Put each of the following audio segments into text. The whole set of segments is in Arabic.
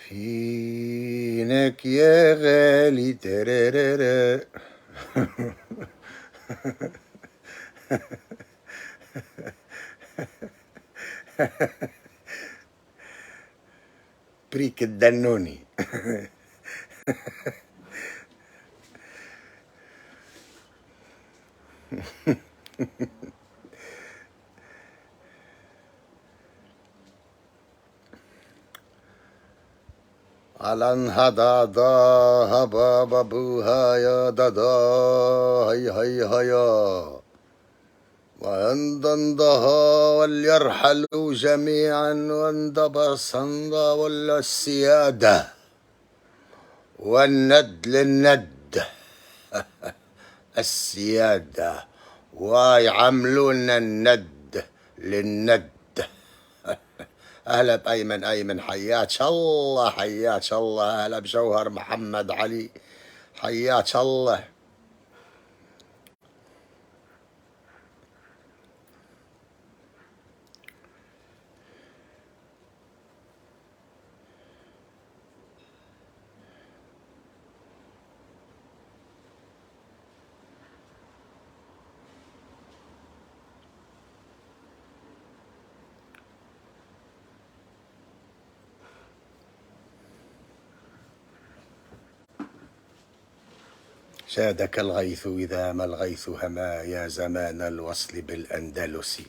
فينك يا غالي ترارارا. بريك الدنوني. على انهضاضا هبا بابوها يا دادا هي هي هيا وانضنضها وليرحلوا جميعا واندبر صندا ولا السيادة والند للند. السيادة ويعملوا لنا الند للند. أهلا بأيمن. أيمن حياك الله حياك الله. أهلا بجوهر محمد علي حياك الله. شادك الغيث إذا ما الغيث هما يا زمان الوصل بالأندلس.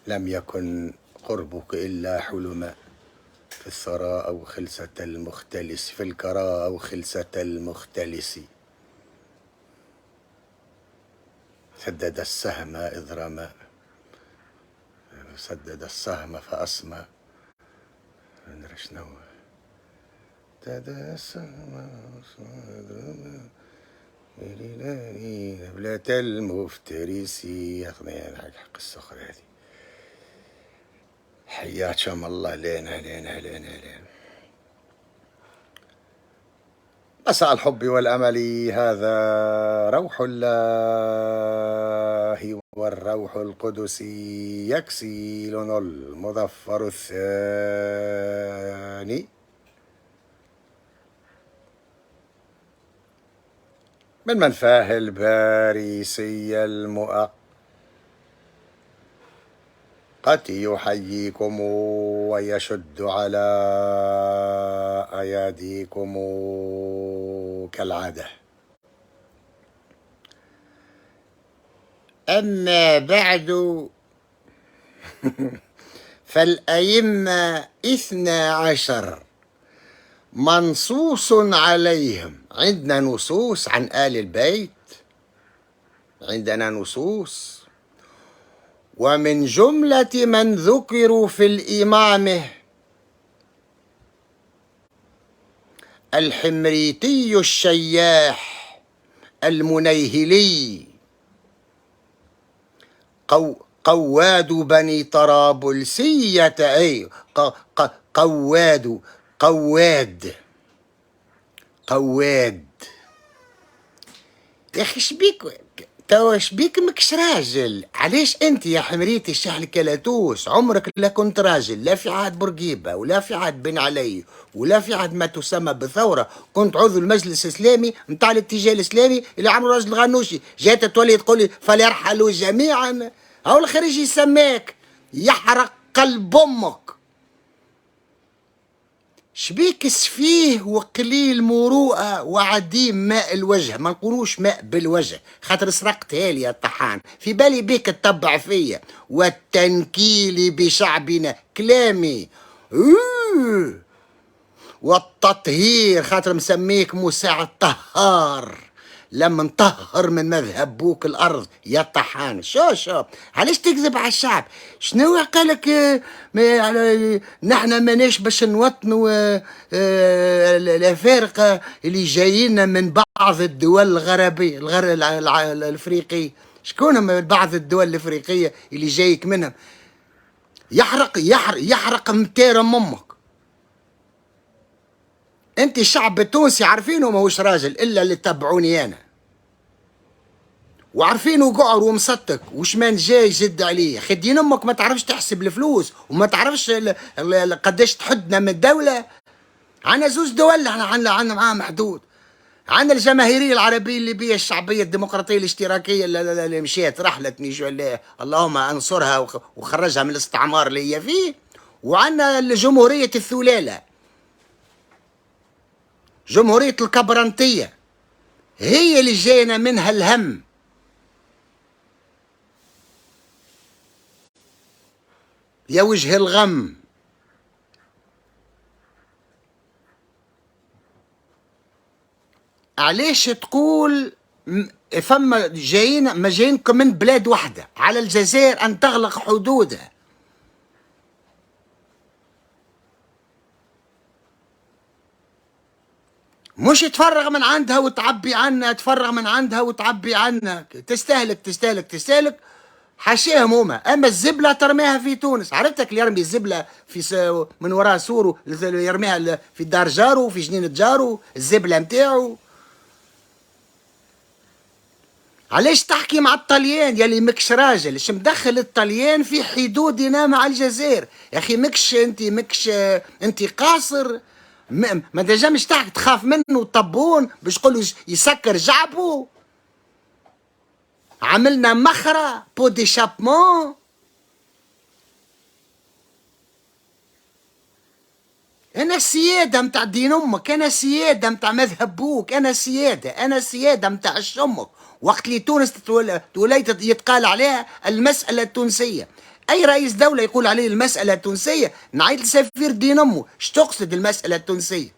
لم يكن قربك إلا حلما في الثراء أو خلسة المختلس في الكراء أو خلسة المختلس. سدد السهم إذ رمى سدد السهم فأسمى. مدري شنو بلة المفترسي. ياخذين حق السخر هذه. حياكم الله. لين لين مساء الحب والأمل. هذا روح الله والروح القدس يكسيلنا المظفر الثاني من منفاه الباريسي المؤقت يحييكم ويشد على أياديكم كالعادة. أما بعد فالأئمة 12 منصوص عليهم. عندنا نصوص عن آل البيت، عندنا نصوص، ومن جملة من ذكروا في الإمامة الحمريتي الشياح المنيهلي قواد بني طرابلسية. أي قواد يا أخي شبيك توا شبيك مكش راجل؟ علاش انت يا حمريتي الشحل كلاتوس عمرك لا كنت راجل، لا في عهد بورقيبه ولا في عهد بن علي ولا في عهد ما تسمى بثوره، كنت عضو المجلس الاسلامي نتاع الاتجاه الاسلامي اللي عمرو راجل غنوشي. جات تولي تقول لي فليرحلوا جميعا. هاو الخارجي يسماك يحرق قلب امك. شبيك سفيه وقليل مروءة وعديم ماء الوجه. ما نقولوش ماء بالوجه خاطر سرقتها لي يا طحان. في بالي بيك تتبع فيا والتنكيل بشعبنا كلامي. والتطهير خاطر مسميك مساعد طهار لما نطهر من مذهب بوك الارض يا طحان. شو علاش تكذب على الشعب؟ شنو قالك نحن ماناش باش نوطنوا الافارقه اللي جايين من بعض الدول الغربيه الافريقيه. شكون من بعض الدول الافريقيه اللي جايك منهم؟ يحرق متيرم امك. انت الشعب التونسي عارفينه ماهوش راجل الا اللي تبعوني انا، وعارفينه قعر ومصتك وشمان جاي جد عليه. خدين امك ما تعرفش تحسب الفلوس وما تعرفش قداش تحدنا من الدوله. عندنا زوج دول، احنا عندنا معاهم حدود. عندنا الجماهيريه العربيه الليبيه الشعبيه الديمقراطيه الاشتراكيه اللي مشيت رحلت اللهم انصرها وخرجها من الاستعمار اللي هي فيه. وعندنا الجمهوريه الثلاله، جمهوريه الكبرنطيه، هي اللي جاينا منها الهم. يا وجه الغم. علاش تقول فما جايين، ما جايينكم من بلاد واحدة على الجزائر أن تغلق حدودها؟ مش تفرغ من عندها وتعبي عنا، تفرغ من عندها وتعبي عنا، تستهلك تستهلك تستهلك. حاشاهم هما، اما الزبله ترميها في تونس. عرفتك اللي يرمي الزبله من وراء سورو، يرميها في دار جارو، في جنينه جارو، الزبله نتاعو. علاش تحكي مع الطليان يلي مكش راجل؟ اش مدخل الطليان في حدودنا مع الجزائر؟ يا اخي مكش انت، مكش انت قاصر. ما تنجمش تحكي، تخاف منه طبون باش تقول يسكر جعبه. عملنا مخرة بو ديشابمون. انا السياده متاع دين امك، انا السياده متاع مذهب بوك، انا السياده، انا السياده متاع امك. وقت اللي تونس توليت يتقال عليها المساله التونسيه، اي رئيس دوله يقول عليه المساله التونسيه نعيط لسفير دين امه. اش تقصد المساله التونسيه؟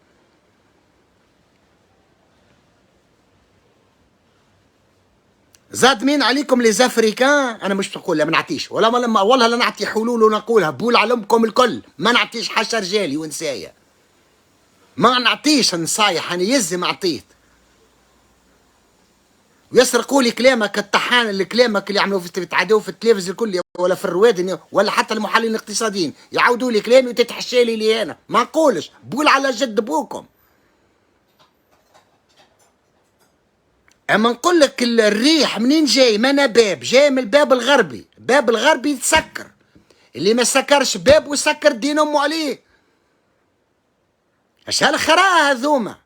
زاد مين عليكم لي زافريكان؟ انا مش بقول لا، ما نعطيش ولا والله لا نعطي حلول ونقولها بول على امكم الكل. ما نعطيش حاشا رجالي ونسايا، ما نعطيش نصايح. انا يزم عطيت. ويسرقوا لي كلامك الطحان، اللي كلامك اللي عملوا في تعدوا في التلفزيون الكل ولا في الرواد ولا حتى المحللين الاقتصاديين يعاودوا لي كلامي وتتحشى لي انا. ما نقولش بول على جد بوكم. اما نقول لك الريح منين جاي؟ ما انا باب جاي من الباب الغربي، الباب الغربي يتسكر. اللي ما سكرش باب وسكر دين امه عليه. اش هالخراء هذوما؟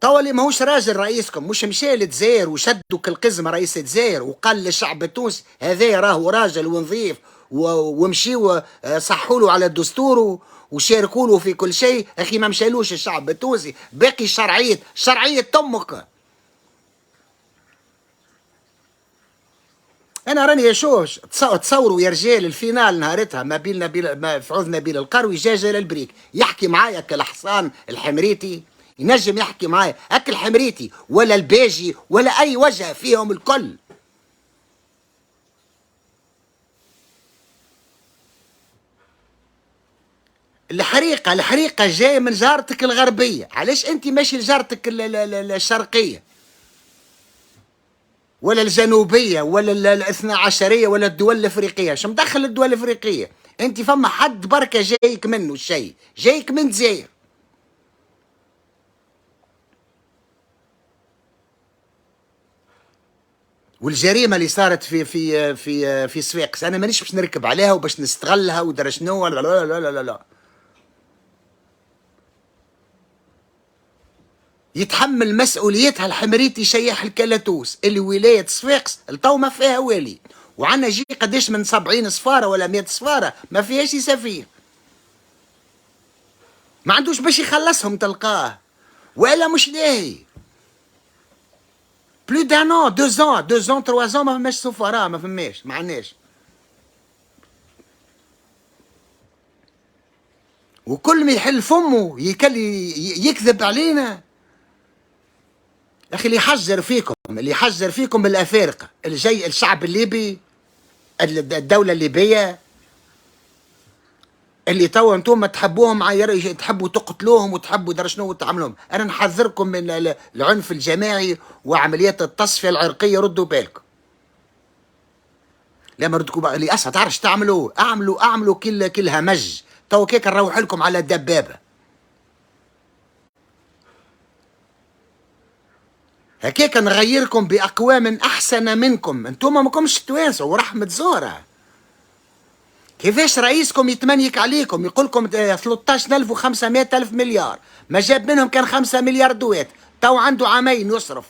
توا اللي ماهوش راجل رئيسكم، مش مشى للجزائر وشدوا كالقزمه رئيس الجزائر وقال للشعب التونسي هذا راهو راجل ونظيف، ومشيوا صحوا له على الدستور وشاركوا له في كل شيء. اخي ما مشالوش الشعب التونسي، باقي شرعيه تمك. انا راني اشوف. تصوروا يا رجال الفينال نهارتها ما بين في عوض نبيل القروي جا جلال البريك يحكي معايا كالحصان الحمريتي. ينجم يحكي معايا اكل الحمريتي ولا الباجي ولا اي وجه فيهم الكل. الحريقه جايه من جارتك الغربيه، علاش انت ماشي لجارتك الشرقيه ولا الجنوبيه ولا الاثنى عشريه ولا الدول الافريقيه؟ شو مدخل الدول الافريقيه؟ انت فما حد بركه جايك منه الشيء، جايك من الجزائر. والجريمه اللي صارت في صفاقس انا مانيش باش نركب عليها وباش نستغلها ودرا شنو. لا لا لا لا لا. يتحمل مسؤوليتها الحمريتي شيح الكلاتوس اللي ولايه صفاقس التو ما فيها والي، وعنا جي قداش من 70 صفاره ولا 100 صفاره ما فيهاش سفير. ما عندوش باش يخلصهم تلقاه، ولا مش لاهي. بلو دان ان، 2 ans 3 ans ما فماش سفراء، ما فماش، ما عندناش. وكل ما يحل فمه يكذب علينا. اخي اللي يحذر فيكم، اللي يحذر فيكم الافارقه اللي جاي الشعب الليبي، الدوله الليبيه اللي توا انتم تحبوهم تحبوا تقتلوهم وتحبوا درا شنو تعملوهم. انا نحذركم من العنف الجماعي وعمليات التصفيه العرقيه. ردوا بالكم. لما ردكم اللي اسا تعرفش تعملوا، اعملوا كل همج. توا كيك نروح لكم على دبابه هكاك، نغيركم باقوام احسن منكم. انتم ماكمش توانسوا ورحمه زوره. كيفاش رئيسكم يتمنيك عليكم يقول لكم 13,500 مليار، ما جاب منهم كان 5 مليار دوات، تو عنده عامين يصرف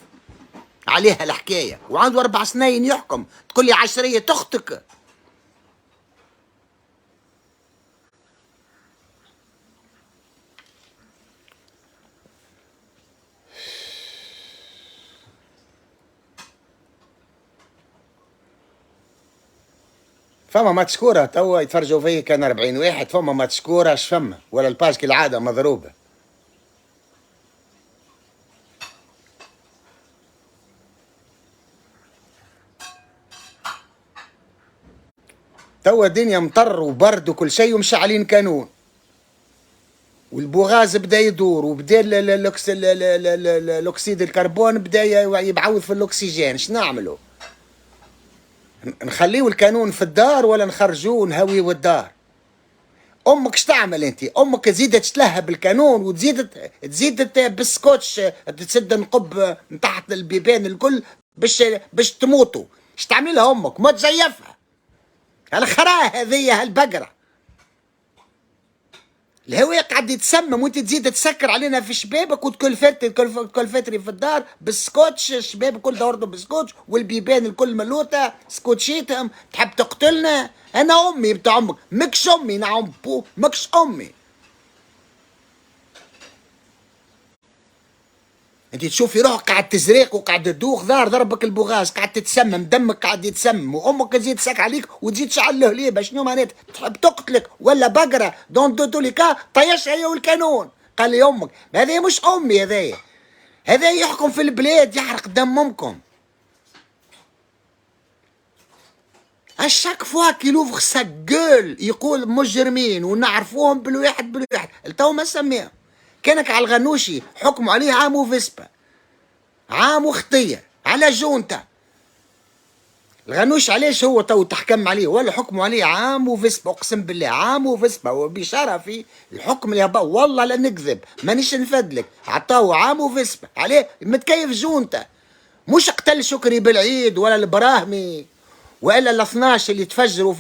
عليها الحكايه وعنده 4 سنين يحكم، تقول لي عشريه اختك. فما ماتش كوره توا يتفرجوا فيه كان 40 واحد، فما ماتش كوره اش فما ولا الباج كالعاده مضروبه. توا الدنيا مطر وبرد وكل شيء ومشعلين كانون، والبوغاز بدا يدور وبدا الاكسيد الكربون بدا يبعوض في الاكسجين. اش نعملوا؟ نخليو الكانون في الدار ولا نخرجوه ونهويو الدار؟ امك اش تعمل انت؟ امك تزيد تلهب الكانون تزيد بالسكوتش تسد نقب من تحت البيبان الكل باش تموتوا. اش تعمل لها امك؟ ما تزيفها الخراه هذه هالبقره. الهواء قاعد يتسمم وانت تزيد تسكر علينا في شبابك كل فتري في الدار بالسكوتش، الشباب الكل دورته بالسكوتش والبيبان الكل ملوته سكوتشيتهم. تحب تقتلنا؟ انا امي بتاع امك مكش امي، نعم بو مكش امي. انت تشوفي روحك قاعد تزريق وقاعد تدوخ دار ضربك البوغاز قاعد تتسمم دمك قاعد يتسمم وامك تزيد تسك عليك وتزيد تشعل له ليه شنو معناتها؟ تحب تقتلك ولا بقره دون دو لي كا طيشها هي والكانون. قال لي امك هذه مش امي، هذا يحكم في البلاد يحرق دم امكم. اشاك فوا كيلوفغ ساكول يقول مجرمين ونعرفوهم بالواحد بالواحد تو ما سميهم. كانك على الغنوشي حكموا عليه عام وفيسبا، عام وخطيه على جونتا. الغنوش علاش هو تو تحكم عليه ولا حكموا عليه عام وفيسبا؟ اقسم بالله عام وفيسبا وبشرفي الحكم يا با والله لا نكذب مانيش نفدلك، عطاو عام وفيسبا عليه متكيف جونتا. مش قتل شكري بالعيد ولا البراهمي والا ال 12 اللي تفجروا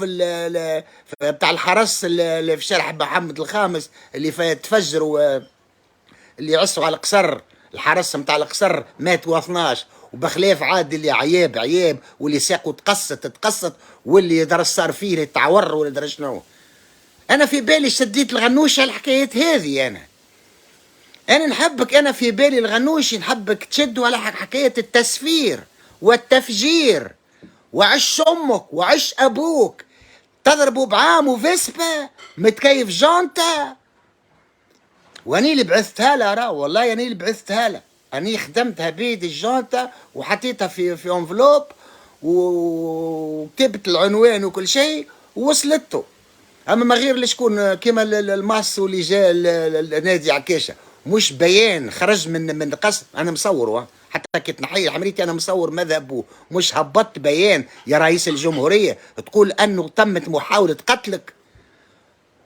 بتاع الحرس اللي في شارع محمد الخامس اللي تفجروا اللي يعصوا على القصر، الحرس نتاع القصر ماتوا 12 وبخلاف عاد اللي عياب واللي ساقوا تقصت واللي درس صار فيه اللي تعور ولا درس شنو. انا في بالي شديت الغنوشه الحكايات هذه. انا نحبك، انا في بالي الغنوشي نحبك تشدوا على حكايه التسفير والتفجير وعش امك وعش ابوك تضربوا بعام وفيسبا متكيف جونتا. واني اللي بعثتها لها راه والله اني اللي بعثتها لها، اني خدمتها بيدي الجونتا وحطيتها في انفلوب وكتبت العنوان وكل شيء ووصلته. اما ما غير اللي شكون كيما الماس اللي جا النادي عكاشه مش بيان خرج من قصد. انا مصوره حتى كي تنحي عمليتي انا مصور مذهبه، مش هبطت بيان يا رئيس الجمهوريه تقول انه تمت محاوله قتلك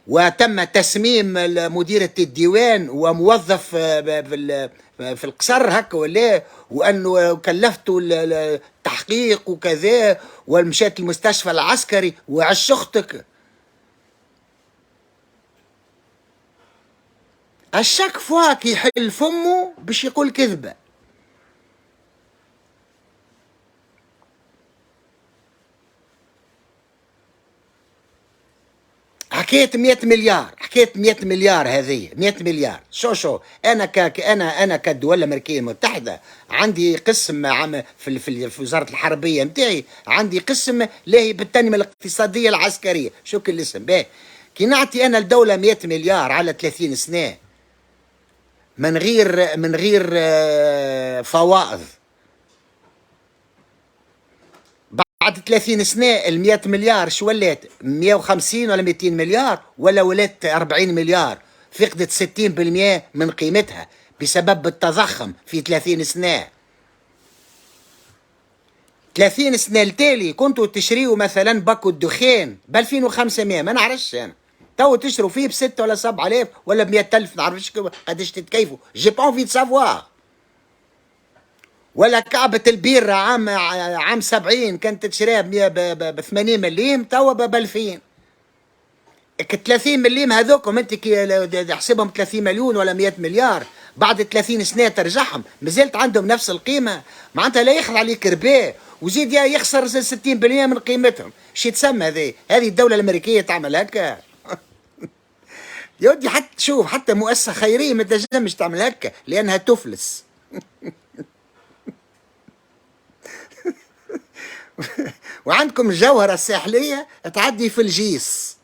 وتم تسميم مديرة الديوان وموظف في القصر هكا ولا، وانه كلفته التحقيق وكذا ومشات المستشفى العسكري وعش اختك. الشك فواك يحل فمه باش يقول كذبه. حكيت 100 مليار، حكيت 100 مليار هذه 100 مليار. شو انا كدولة الامريكيه المتحده عندي قسم عام في وزاره الحربيه نتاعي، عندي قسم لاهي بالتنميه الاقتصاديه العسكريه. شو كل الاسم باهي. كي نعطي انا الدوله 100 مليار على 30 سنه من غير فوائض، بعد 30 سنة ال 100 مليار شو ولات؟ 150 ولا 200 مليار ولا ولات 40 مليار؟ فقدت 60% من قيمتها بسبب التضخم في 30 سنة. 30 سنة التالي كنتوا تشريوا مثلا باكو الدخان ب 2500 ما نعرفش انا، تو تشروا فيه ب 6 ولا 7000 ولا ب 100000 ما نعرفش قداش تتكيفوا. جي با انفي دو سافوار. ولا كعبة البيرة عام 70 كانت تشريها ب 80 مليم توا ب 2000. 30 مليم هذوكم انت كي تحسبهم 30 مليون ولا 100 مليار، بعد 30 سنه ترجعهم مازالت عندهم نفس القيمه، معناتها لا ياخذ عليك ربا وزيد يخسر 60% من قيمتهم. شي تسمى هذه الدوله الامريكيه تعمل هكا؟ يا ودي حتى شوف، حتى مؤسسه خيريه ما تنجمش تعمل هكا لانها تفلس. وعندكم الجوهره الساحليه تعدي في الجيس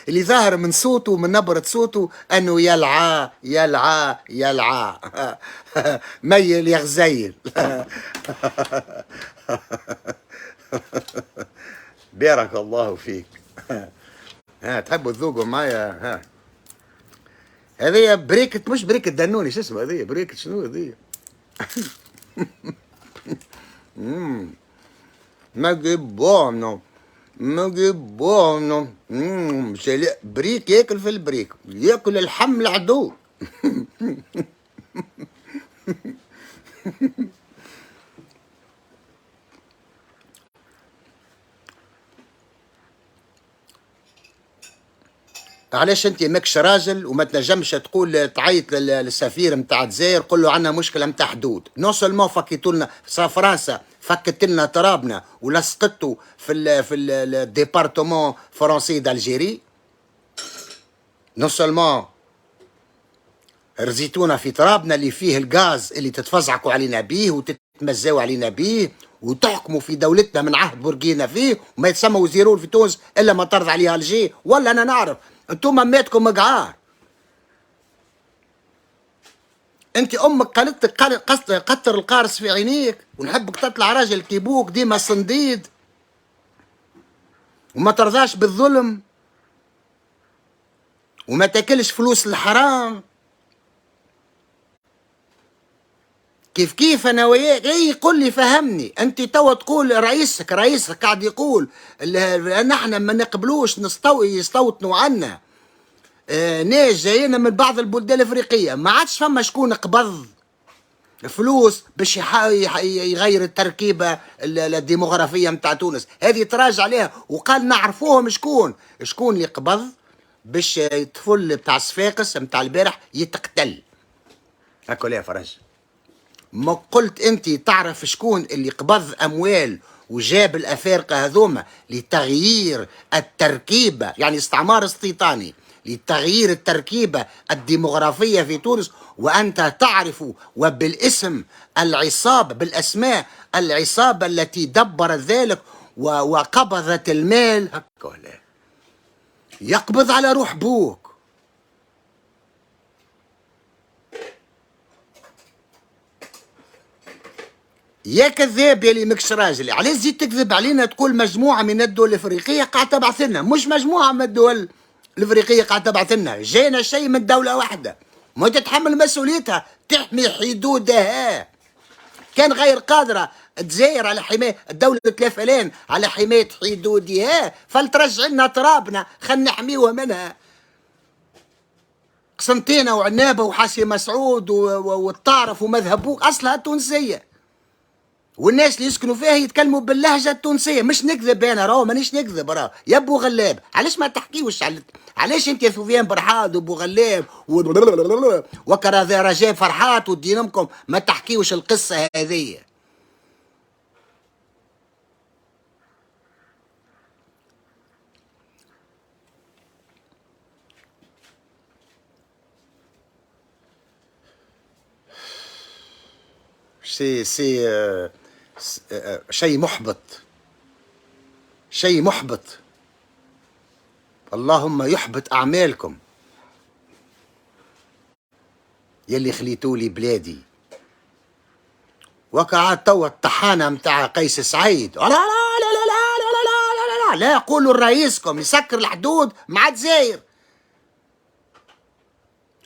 اللي ظاهر من صوته ومن نبرة صوته أنه يلعى يلعى يلعى ميل يغزيل. بارك الله فيك. ها تحبوا تذوقوا معايا؟ ها هذه بريكة، مش بريكة دنوني، شو اسمها هذه؟ بريكة شنو هذه؟ ما بونو ما بونو. بريك ياكل في البريك، ياكل الحم العدو. علاش انت ماكش راجل وما تنجمش تقول تعيط للسفير نتاع الجزائر قول له عندنا مشكله نتاع حدود؟ نو سولمون فكيتوا لنا فرنسا فكت لنا ترابنا ولصقته في الديبارتمون فرنسي دالجيري، نو سولمون رزيتونا في ترابنا اللي فيه الغاز اللي تتفزعكوا علينا بيه وتتمزاوا علينا بيه وتحكموا في دولتنا من عهد بوركينا فيه وما يتسمى وزيرون في تونس الا ما طرد عليها الجي. ولا انا نعرف انتم ماتكم مقعار. انت امك قالت قطر القارص في عينيك ونحبك تطلع راجل كيبوك ديما صنديد وما ترضاش بالظلم وما تاكلش فلوس الحرام. كيف انا وياك؟ اي قل لي فهمني. انت توا تقول رئيسك قاعد يقول نحن ما نقبلوش يستوطنوا عنا ناس جايين من بعض البلدان الافريقيه. ما عادش فما شكون قبض فلوس باش يغير التركيبه الديموغرافيه نتاع تونس. هذه تراجع عليها وقال نعرفوهم شكون اللي قبض باش الطفل بتاع صفاقس نتاع البارح يتقتل. هاكو يا فرج. ما قلت انت تعرف شكون اللي قبض اموال وجاب الافارقه هذوما لتغيير التركيبه، يعني استعمار استيطاني لتغيير التركيبه الديموغرافيه في تونس، وانت تعرف وبالاسم العصابه، بالاسماء العصابه التي دبرت ذلك وقبضت المال. هكا يقبض على روح بوك. يا كذاب يا اللي ماكش راجل، علاش تزيد تكذب علينا تقول مجموعه من الدول الافريقيه قاعده تبعث لنا؟ مش مجموعه من الدول الافريقيه قاعده تبعث لنا، جاينا شيء من دوله واحده ما تتحمل مسؤوليتها تحمي حدودها. كان غير قادره الجزائر على حمايه الدوله الفلان على حمايه حدودها فلترجع لنا ترابنا خلينا نحميوها منها. قسنطينه وعنابه وحاسي مسعود والطارف ومذهبوك اصلها تونسيه، والناس اللي يسكنوا فيها يتكلموا باللهجه التونسيه. مش نكذب انا، راهو مانيش نكذب. راهو يا ابو غلاب علاش ما تحكيوش علاش انت يا سفيان برحاد وابو غلاب وكرا رجاء فرحات ودينامكم ما تحكيوش القصه هذه؟ شيء محبط، شيء محبط. اللهم يحبط أعمالكم يلي خليتولي بلادي. وقعت توا الطحانة متاع قيس سعيد. لا لا لا لا لا لا لا لا لا يقولوا لرئيسكم يسكر الحدود مع الجزائر،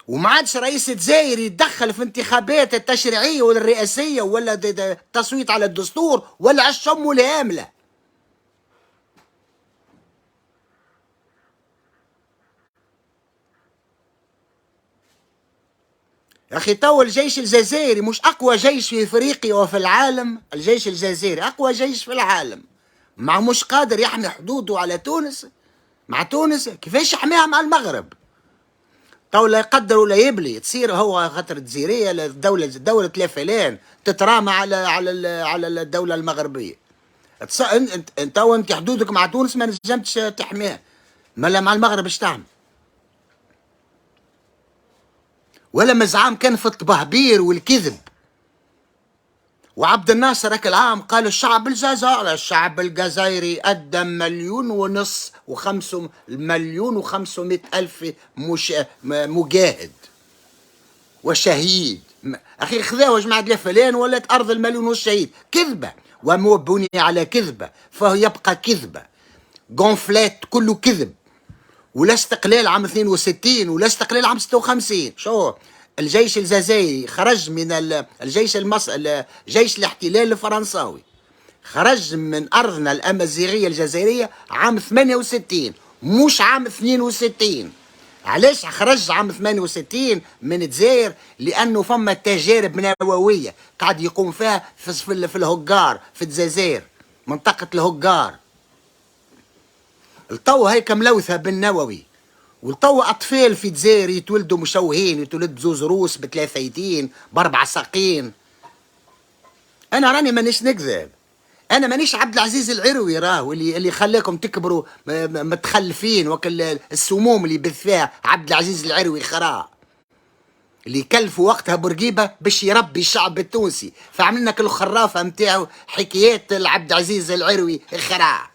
وما عادش رئيس الجزائر يتدخل في انتخابات التشريعيه ولا الرئاسيه ولا التصويت على الدستور ولا على الشم والهامله. يا اخي تو الجيش الجزائري مش اقوى جيش في افريقيا وفي العالم؟ الجيش الجزائري اقوى جيش في العالم، مع مش قادر يحمي حدوده على تونس. مع تونس، كيفاش يحميها مع المغرب؟ تو لا يقدر ولا يبلي تصير هو خاطر الجزيريه دولة لا فلان تترامى على الدوله المغربيه. انت حدودك مع تونس ما نجمتش تحميها، مالا مع المغرب اش تعمل؟ ولا مزعام كان في الطبهبير والكذب. وعبد الناصر هاك العام قال الشعب الجزائري قدم 1.5 مليون و500 ألف مجاهد وشهيد. أخي خذاو جماعة الفلان ولات أرض المليون والشهيد. كذبة ومبني على كذبة، فهو يبقى كذبة. جونفلات كله كذب. ولا استقلال عام 62 ولا استقلال عام 56. شو الجيش الجزائري خرج من جيش الاحتلال الفرنساوي خرج من أرضنا الأمازيغية الجزائرية عام 68 مش عام 62. علاش خرج عام 68 من الجزائر؟ لأنه فما تجارب نووية قاعد يقوم فيها في الهجار في الجزائر، منطقة الهجار. الطو هيك ملوثة بالنووي، والطو أطفال في الجزائر يتولدوا مشوهين، يتولد زوز روس ب3 ايدين ب4 ساقين. أنا راني مانيش نكذب، أنا مانيش عبد العزيز العروي راهو اللي خلاكم تكبروا متخلفين وكل السموم اللي بث فيها عبد العزيز العروي خرا، اللي كلفوا وقتها بورقيبة باش يربي الشعب التونسي، فعملنا كل خرافة متاعو حكايات عبد العزيز العروي خرا.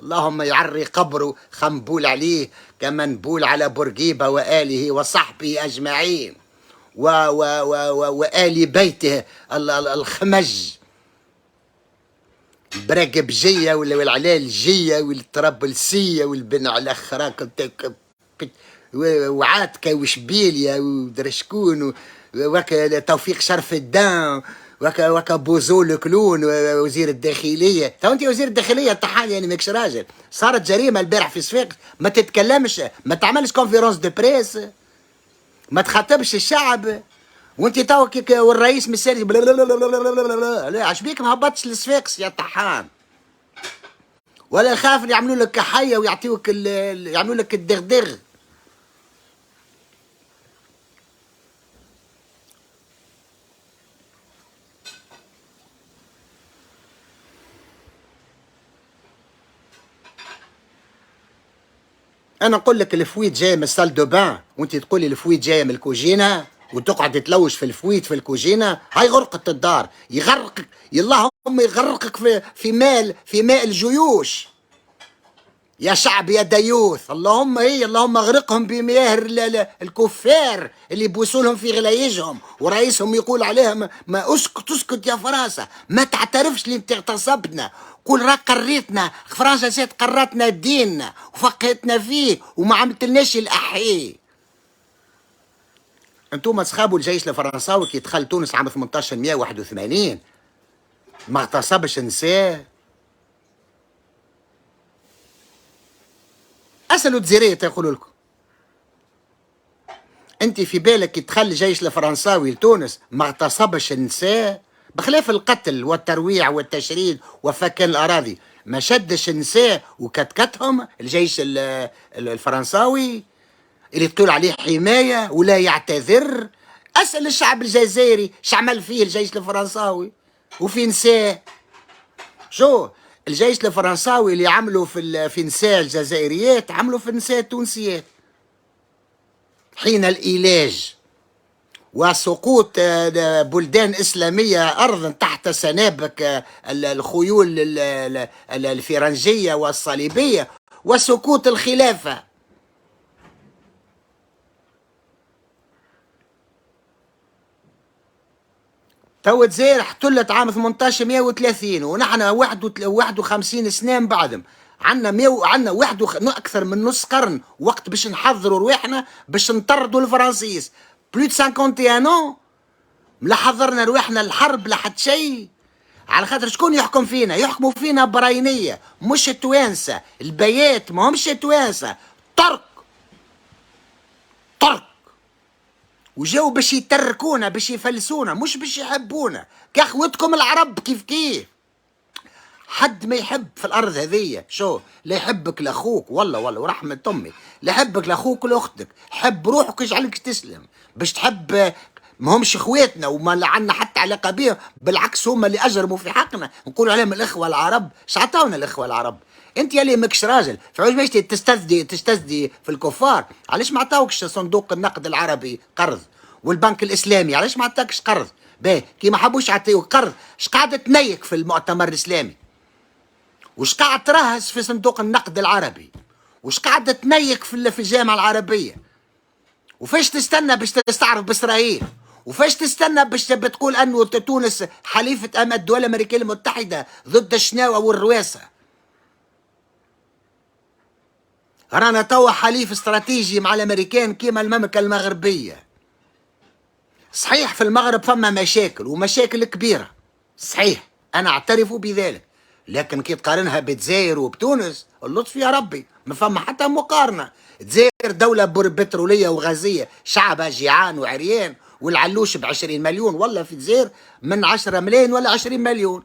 اللهم يعري قبره خنبول عليه كما نبول على بورقيبة وآله وصحبه أجمعين وآل بيته الخمج البراقبجية والعلالجية والطرابلسية والبن على خراك وعاتكة وشبيليا ودرشكون وكا توفيق شرف الدين وكا بوزول كلون وزير الداخليه. تو انت وزير الداخليه طحان يعني ماكش راجل. صارت جريمه البارح في صفاقس، ما تتكلمش، ما تعملش كونفيرونس دو بريس، ما تخاطبش الشعب، وانت توك والرئيس مسالي لا عش بيك ما هبطش لصفاقس يا طحان؟ ولا خاف اللي يعملوا لك حيه ويعطيوك يعملوا لك الدغدغ. انا نقول لك الفويت جاي من السال دو بان وانت تقولي الفويت جايه من الكوجينه وتقعد تلوش في الفويت في الكوجينه. هاي غرقة الدار، يغرقك اللهم يغرقك في ماء الجيوش يا شعب يا ديوث. اللهم اغرقهم بمياه الكفار اللي يبوسولهم في غلايجهم ورئيسهم يقول عليهم ما اسكت يا فرنسا، ما تعترفش اللي انت اغتصبتنا، قول راك قريتنا فرنسا زاد قرتنا ديننا وفقهتنا فيه وما عملتلناش الاحياء. انتم اصحابوا الجيش الفرنساوي كي دخل تونس عام 1881 ما اغتصبش نساء. اسالوا الجزائرية يقولوا لكم. انت في بالك كي دخل الجيش الفرنساوي لتونس ما اغتصبش النساء؟ بخلاف القتل والترويع والتشريد وفكان الاراضي، ما شدش النساء وكتكتهم الجيش الفرنساوي اللي تقول عليه حمايه ولا يعتذر؟ اسال الشعب الجزائري شعمل فيه الجيش الفرنساوي وفي نساء. شو الجيش الفرنساوي اللي عملوا في نساء الجزائريات عملوا في نساء التونسيات حين الإيلاج وسقوط بلدان إسلامية أرضا تحت سنابك الخيول الفرنجية والصليبية وسقوط الخلافة. تو الجزائر احتلت عام 1830 ونحن 51 سنة من بعدهم، عندنا أكثر من نص قرن وقت باش نحضروا رواحنا باش نطردوا الفرنسيس. بلو دو 51 ans لا حضرنا رواحنا الحرب لا حتى شيء. على خاطر شكون يحكم فينا؟ يحكموا فينا براينية مش التوانسة، البيات ما همش التوانسة، ترك وجاو باش يتركونا باش يفلسونا مش باش يحبونا كاخوتكم العرب كيف حد ما يحب في الارض هذية، شو لا يحبك لاخوك، والله والله ورحمة امي، لا يحبك لاخوك ولاختك، حب روحك يجعلك تسلم باش تحب. ما همش اخواتنا وما لعنا حتى علاقه بهم، بالعكس هم اللي اجرموا في حقنا، نقولوا عليهم الاخوه العرب. شعطونا الاخوه العرب. انت يلي ماكش راجل، فعوج باش تستزدي في الكفار؟ علاش ما عطاوكش صندوق النقد العربي قرض، والبنك الاسلامي علاش ما عطاكش قرض؟ باهي كي ما حبوش يعطيوك قرض، اش قاعده تنيك في المؤتمر الاسلامي؟ وش قاعد ترهس في صندوق النقد العربي؟ وش قاعده تنيك في الجامعه العربيه؟ وفاش تستنى باش تستعرف باسرائيل؟ وفاش تستنى باش بتقول انه تونس حليفه امام الدول الامريكيه المتحده ضد الشناوه والرواسه؟ رانا توا حليف استراتيجي مع الامريكان كيما المملكه المغربيه. صحيح في المغرب فما مشاكل ومشاكل كبيره، صحيح انا اعترف بذلك، لكن كي تقارنها بتزاير وبتونس اللطف يا ربي، ما فما حتى مقارنه. تزاير دوله بتروليه وغازيه، شعبها جيعان وعريان، والعلوش ب20 مليون، والله في تزاير من 10 ملايين ولا 20 مليون.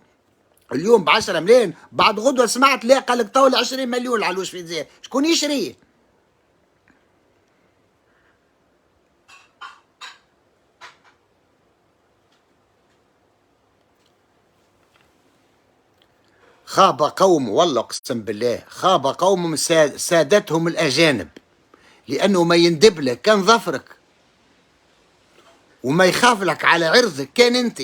اليوم ب10 ملايين، بعد غدوه سمعت لا قال لك طول 20 مليون العلوش في تزاير، شكون يشريه؟ خاب قوم، والله اقسم بالله خاب قوم سادتهم الاجانب، لانه ما يندب لك كان ظفرك، وما يخاف لك على عرضك كان انت.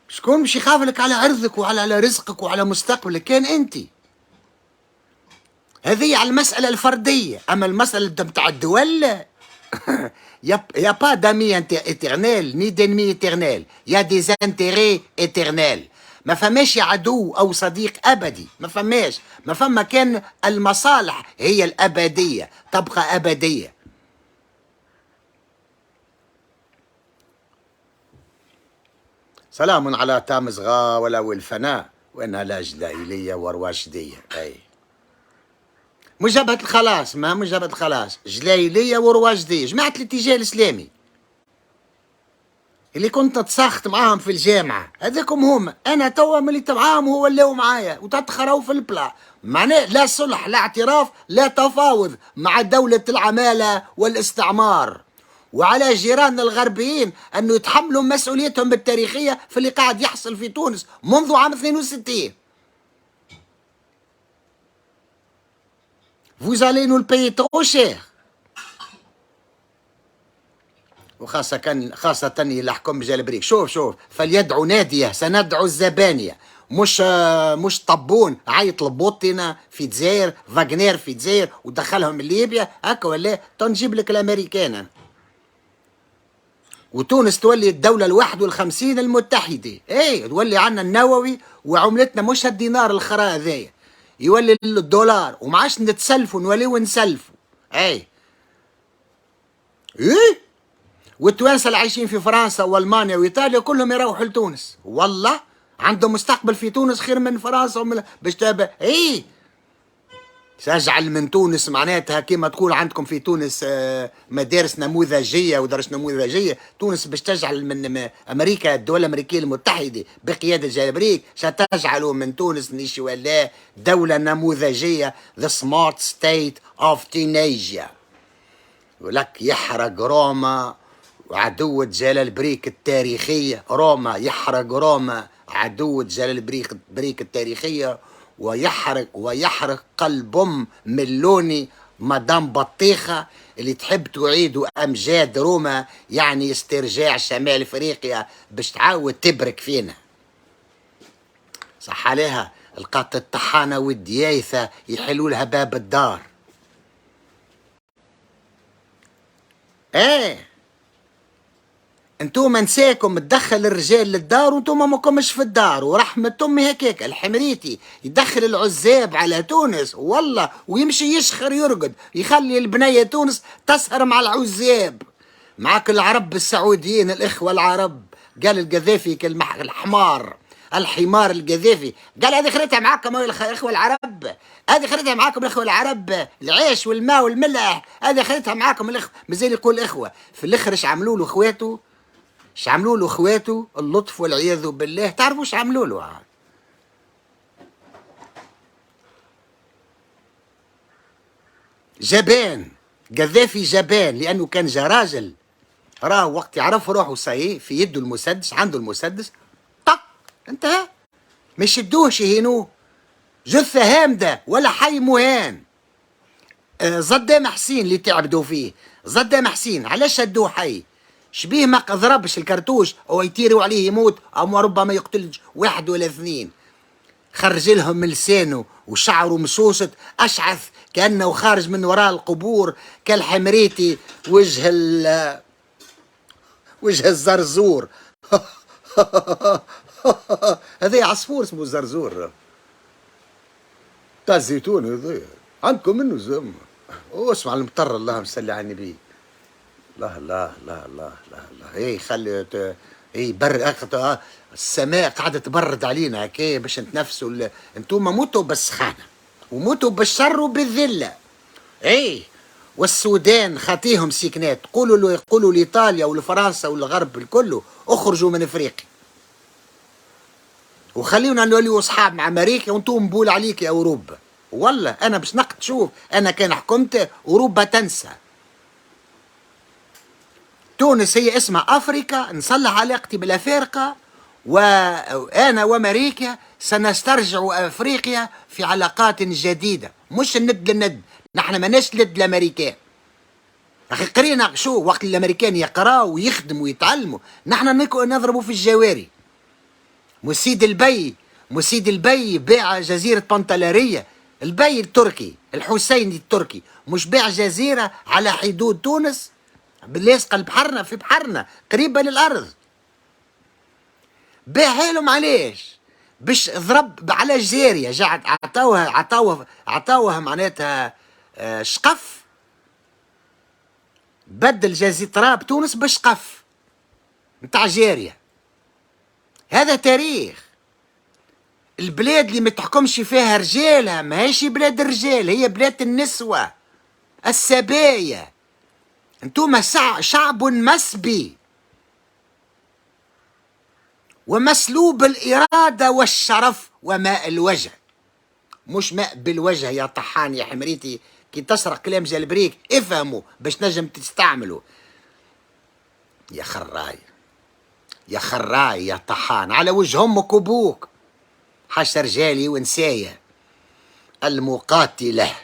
شكون مش يخاف لك على عرضك وعلى رزقك وعلى مستقبلك؟ كان انت. هذه على المسألة الفردية، اما المسألة نتاع الدول يا با دامي éternel ني دنمي éternel، يا دي زانتيغي éternel. ما فماش عدو او صديق ابدي، ما فماش، ما فما كان المصالح هي الابدية، تبقى ابدية. سلام على تامز غا ولو الفناء، وانها لا جلائلية ورواشدية. اي مش جبهة الخلاص، ما مش جبهة الخلاص، جلايلية ورواشدية، جماعة الاتجاه الإسلامي اللي كنت نتساخط معاهم في الجامعة، هذاكم هم. أنا توا ملي معاهم هو اللي معايا وتتخروا في البلا، معناه لا صلح لا اعتراف لا تفاوض مع دولة العمالة والاستعمار. وعلى جيراننا الغربيين أنه يتحملوا مسؤوليتهم التاريخية في اللي قاعد يحصل في تونس منذ عام 62. Vous allez nous le payer trop cher. خاصة اللي حكم جلبريك. شوف فليدعو نادية سندعو الزبانية، مش طبون عيط لبوطنا في تزاير، فاغنير في تزاير ودخلهم من ليبيا هكا، ولا تنجيب لك الامريكان وتونس تولي الدولة ال51 المتحدة. ايه تولي عنا النووي وعملتنا مش الدينار الخرا هذايا، يولي الدولار، وما عادش نتسلفوا نوليو نسلفوا. ايه والتوانسه اللي عايشين في فرنسا والمانيا وايطاليا كلهم يروحوا لتونس، والله عندهم مستقبل في تونس خير من فرنسا ومن باش تابع. سأجعل من تونس معناتها كما تقول عندكم في تونس مدارس نموذجيه ودرس نموذجيه، تونس باش تجعل من امريكا الدول الامريكيه المتحده بقياده جلبريك ستجعل من تونس نيشي ولا دوله نموذجيه، the smart state of Tunisia. ولك يحرق روما وعدوة جلال بريك التاريخية، روما يحرق روما عدوة جلال بريك التاريخية، ويحرق قلب ملوني مدام بطيخة اللي تحب تعيد أمجاد روما، يعني استرجاع شمال افريقيا باش تعاود تبرك فينا. صح عليها القط الطحانة والديايثة يحلوا لها باب الدار. انتوما نساكم تدخل الرجال للدار وانتوما ما كومش في الدار، ورحمة امي هكاك الحمريتي يدخل العزاب على تونس والله، ويمشي يشخر يرقد، يخلي البنية تونس تسهر مع العزاب، معاك العرب السعوديين الاخوة العرب. قال القذافي الحمار الحمار القذافي، قال هذه خليتها معاكم الاخوة العرب، هذه خليتها معاكم الاخوة العرب، العيش والماء والملح هذه خليتها معاكم الاخوة. مازال يقول اخوة، في الاخر ايش عملوا له اخواته؟ عملوا له اخواته اللطف والعياذ بالله؟ تعرفوا عملوا له؟ جبان. قذافي جبان لانه كان جا راجل، راه وقت يعرف روحه صاي في يده المسدس، عنده المسدس، طق انتهى. ما يشدوهش يهينوه، جثه هامده ولا حي مهان. صدام حسين اللي تعبدوا فيه، صدام حسين علاش شدوه حي؟ شبيه ما ضربش الكرتوش او يطيروا عليه يموت او ربما يقتل واحد ولا اثنين. خرج لهم من لسانه وشعره مشوشط اشعث كانه خارج من وراء القبور كالحمريتي وجه الزرزور. هذا عصفور اسمه الزرزور تاع الزيتون، هذا عندكم منه زم. واسمع المطر، اللهم صل على النبي. لا لا لا لا لا لا، اي خلي اي برد، السماء قاعده تبرد علينا هكا باش نتنفسوا. انتم موتوا بالسخانه وموتوا بالشر وبالذله. اي والسودان خاطيهم سكنات. قولوا لايطاليا ولفرنسا والغرب الكل اخرجوا من افريقيا وخليونا نوليو اصحاب مع امريكا، وانتم مبول عليك يا اوروبا. والله انا باش نقد، شوف انا كان حكمت اوروبا تنسى. تونس هي اسمها افريقيا، نصلح علاقتي بالافارقه، وانا وامريكا سنسترجع افريقيا في علاقات جديده، مش الند للند. نحن ماناش ند الامريكان. اخي قرينا شو وقت الامريكان يقراوا ويخدموا ويتعلموا، نحن نضربوا في الجواري. مسيد البي باع جزيره بنطلاريه، البي التركي الحسيني التركي مش باع جزيره على حدود تونس باللاصقه لبحرنا، في بحرنا قريبه للارض. باعها لهم علاش؟ باش ضرب على جزيريه، جعد عطاوها معناتها شقف، بدل جزيره تراب تونس بشقف نتاع جاريه. هذا تاريخ. البلاد اللي ما تحكمش فيها رجالها ماهيش بلاد الرجال، هي بلاد النسوة السبايا. انتم شعب مسبي ومسلوب الإرادة والشرف وماء الوجه، مش ماء بالوجه يا طحان يا حمريتي. كي تسرق كلام جلبريك افهموا باش نجم تستعملوا. يا خراي يا خراي يا طحان، على وجه امك وابوك. حش رجالي ونسايا المقاتله.